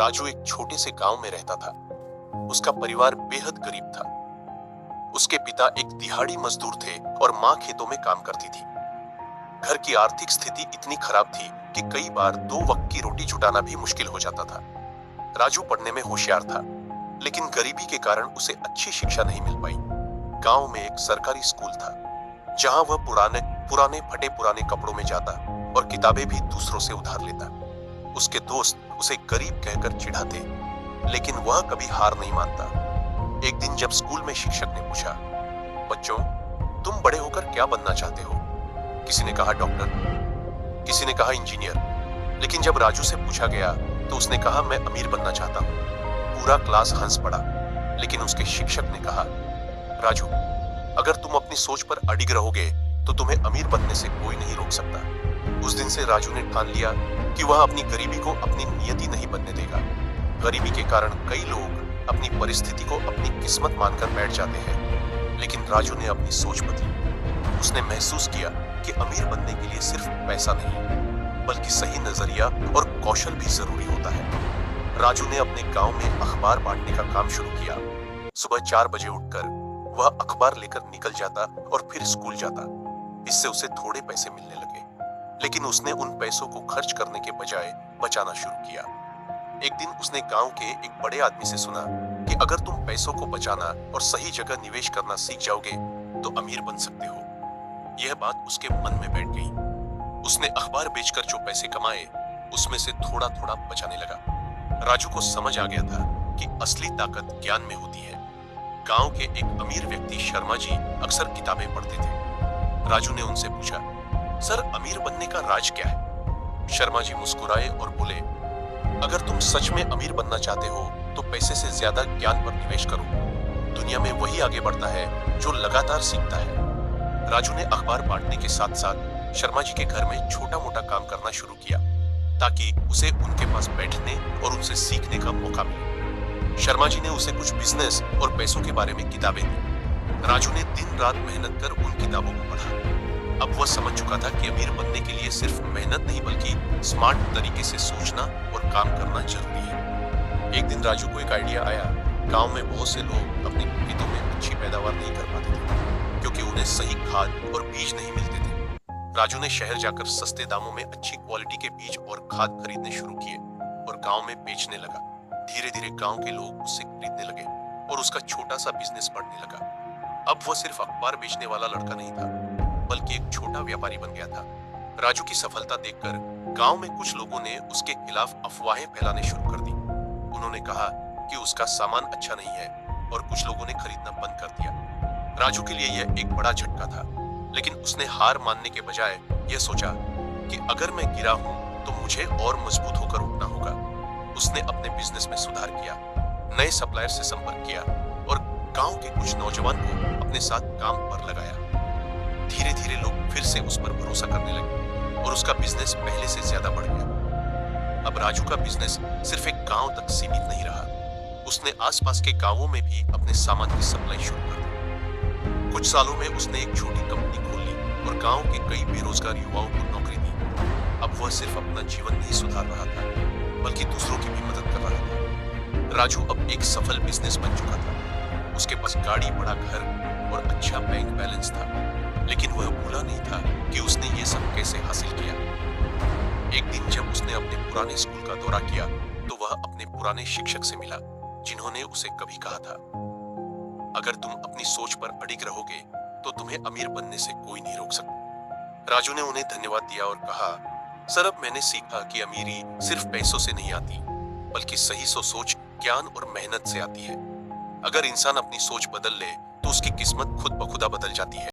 राजू एक छोटे से गांव में रहता था। उसका परिवार बेहद गरीब था। उसके पिता एक दिहाड़ी मजदूर थे और मां खेतों में काम करती थी। घर की आर्थिक स्थिति इतनी खराब थी कि कई बार 2 वक्त की रोटी जुटाना भी मुश्किल हो जाता था। राजू पढ़ने में होशियार था, लेकिन गरीबी के कारण उसे अच्छी शिक्षा नहीं मिल पाई। गांव में एक सरकारी स्कूल था, जहां वह पुराने फटे पुराने कपड़ों में जाता और किताबें भी दूसरों से उधार लेता। उसके दोस्त उसे गरीब कहकर चिढ़ाते, लेकिन वह कभी हार नहीं मानता। एक दिन जब स्कूल में शिक्षक ने पूछा, बच्चों, तुम बड़े होकर क्या बनना चाहते हो? किसी ने कहा डॉक्टर, किसी ने कहा इंजीनियर। लेकिन जब राजू से पूछा गया तो उसने कहा, मैं अमीर बनना चाहता हूं। पूरा क्लास हंस पड़ा, लेकिन उसके शिक्षक ने कहा, राजू, अगर तुम अपनी सोच पर अडिग रहोगे तो तुम्हें अमीर बनने से कोई नहीं रोक सकता। उस दिन से राजू ने ठान लिया कि वह अपनी गरीबी को अपनी नियति नहीं बनने देगा। गरीबी के कारण कई लोग अपनी परिस्थिति को अपनी किस्मत मानकर बैठ जाते हैं, लेकिन राजू ने अपनी सोच बदली। उसने महसूस किया कि अमीर बनने के लिए सिर्फ पैसा नहीं, बल्कि सही नजरिया और कौशल भी जरूरी होता है। राजू ने अपने गांव में अखबार बांटने का काम शुरू किया। सुबह 4 बजे उठकर वह अखबार लेकर निकल जाता और फिर स्कूल जाता। इससे उसे थोड़े पैसे मिलने लगे, लेकिन उसने उन पैसों को खर्च करने के बजाय बचाना शुरू किया। एक दिन उसने गांव के एक बड़े आदमी से सुना कि अगर तुम पैसों को बचाना और सही जगह निवेश करना सीख जाओगे तो अमीर बन सकते हो। यह बात उसके मन में बैठ गई। उसने अखबार बेचकर जो पैसे कमाए, उसमें से थोड़ा थोड़ा बचाने लगा। राजू को समझ आ गया था कि असली ताकत ज्ञान में होती है। गांव के एक अमीर व्यक्ति शर्मा जी अक्सर किताबें पढ़ते थे। राजू ने उनसे पूछा, सर, अमीर बनने का राज क्या है? शर्मा जी मुस्कुराए और बोले, अगर तुम सच में अमीर बनना चाहते हो तो पैसे से ज्यादा ज्ञान पर निवेश करो। दुनिया में वही आगे बढ़ता है जो लगातार सीखता है। राजू ने अखबार बांटने के साथ साथ शर्मा जी के घर में छोटा मोटा काम करना शुरू किया, ताकि उसे उनके पास बैठने और उनसे सीखने का मौका मिले। शर्मा जी ने उसे कुछ बिजनेस और पैसों के बारे में किताबें दी। राजू ने दिन रात मेहनत कर उन किताबों को पढ़ा। अब वह समझ चुका था कि अमीर बनने के लिए सिर्फ मेहनत नहीं, बल्कि स्मार्ट तरीके से सोचना और काम करना जरूरी है। एक दिन राजू को एक आइडिया आया। गांव में बहुत से लोग अपने खेतों में अच्छी पैदावार नहीं कर पाते थे, क्योंकि उन्हें सही खाद और बीज नहीं मिलते थे। राजू ने शहर जाकर सस्ते दामों में अच्छी क्वालिटी के बीज और खाद खरीदने शुरू किए और गांव में बेचने लगा। धीरे धीरे गांव के लोग उससे खरीदने लगे और उसका छोटा सा बिजनेस बढ़ने लगा। अब वह सिर्फ अखबार बेचने वाला लड़का नहीं था, बल्कि एक छोटा व्यापारी बन गया था। राजू की सफलता देखकर गांव में कुछ लोगों ने उसके खिलाफ अफवाहें फैलाने शुरू कर दी। उन्होंने कहा कि उसका सामान अच्छा नहीं है और कुछ लोगों ने खरीदना बंद कर दिया। राजू के लिए यह एक बड़ा झटका था, लेकिन उसने हार मानने के बजाय यह सोचा कि अगर मैं गिरा हूं तो मुझे और मजबूत होकर उठना होगा। उसने अपने बिजनेस में सुधार किया, नए सप्लायर से संपर्क किया और गांव के कुछ नौजवान को अपने साथ काम पर लगाया। धीरे धीरे लोग फिर से उस पर भरोसा करने लगे और उसका बिजनेस पहले से ज्यादा बढ़ गया। अब राजू का बिजनेस सिर्फ एक गांव तक सीमित नहीं रहा। उसने आसपास के गांवों में भी अपने सामान की सप्लाई शुरू कर दी। कुछ सालों में उसने एक छोटी कंपनी खोल ली और गांव के कई बेरोजगार युवाओं को नौकरी दी। अब वह सिर्फ अपना जीवन नहीं सुधार रहा था, बल्कि दूसरों की भी मदद कर रहा था। राजू अब एक सफल बिजनेस बन चुका था। उसके पास गाड़ी, बड़ा घर और अच्छा बैंक बैलेंस था, लेकिन वह भूला नहीं था कि उसने ये सब कैसे हासिल किया। एक दिन जब उसने अपने पुराने स्कूल का दौरा किया तो वह अपने पुराने शिक्षक से मिला, जिन्होंने उसे कभी कहा था, अगर तुम अपनी सोच पर अडिग रहोगे तो तुम्हें अमीर बनने से कोई नहीं रोक सकता। राजू ने उन्हें धन्यवाद दिया और कहा, सर, अब मैंने सीखा कि अमीरी सिर्फ पैसों से नहीं आती, बल्कि सही सोच, ज्ञान और मेहनत से आती है। अगर इंसान अपनी सोच बदल ले तो उसकी किस्मत खुद ब खुदा बदल जाती है।